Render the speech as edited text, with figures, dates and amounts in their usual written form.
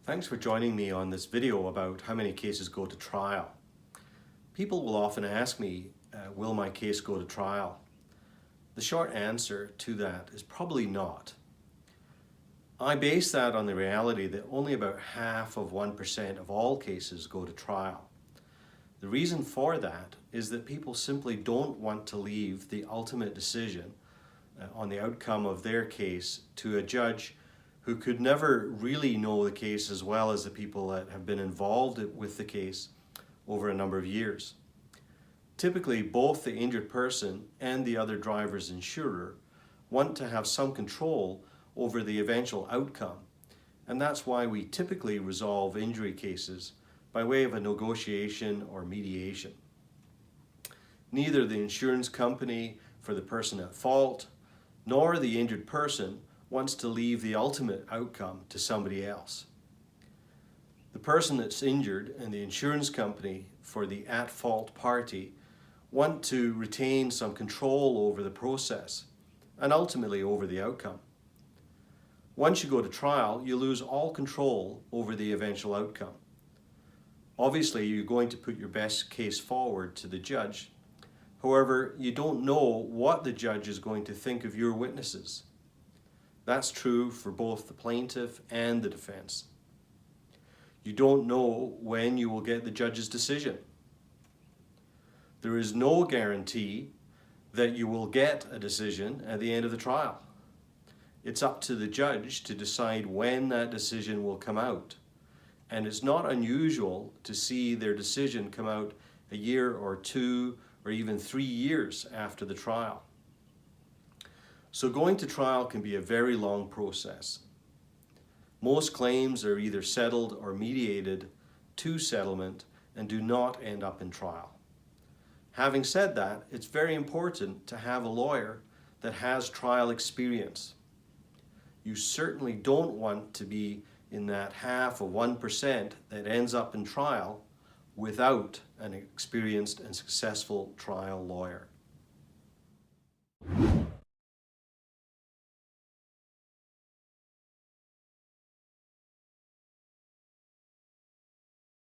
Thanks for joining me on this video about how many cases go to trial. People will often ask me, will my case go to trial? The short answer to that is probably not. I base that on the reality that only about 0.5% of all cases go to trial. The reason for that is that people simply don't want to leave the ultimate decision on the outcome of their case to a judge who could never really know the case as well as the people that have been involved with the case over a number of years. Typically, both the injured person and the other driver's insurer want to have some control over the eventual outcome, and that's why we typically resolve injury cases by way of a negotiation or mediation. Neither the insurance company for the person at fault nor the injured person wants to leave the ultimate outcome to somebody else. The person that's injured and the insurance company for the at-fault party want to retain some control over the process and ultimately over the outcome. Once you go to trial, you lose all control over the eventual outcome. Obviously, you're going to put your best case forward to the judge. However, you don't know what the judge is going to think of your witnesses. That's true for both the plaintiff and the defense. You don't know when you will get the judge's decision. There is no guarantee that you will get a decision at the end of the trial. It's up to the judge to decide when that decision will come out. And it's not unusual to see their decision come out a year or 2 or even 3 years after the trial. So going to trial can be a very long process. Most claims are either settled or mediated to settlement and do not end up in trial. Having said that, it's very important to have a lawyer that has trial experience. You certainly don't want to be in that 0.5% that ends up in trial without an experienced and successful trial lawyer.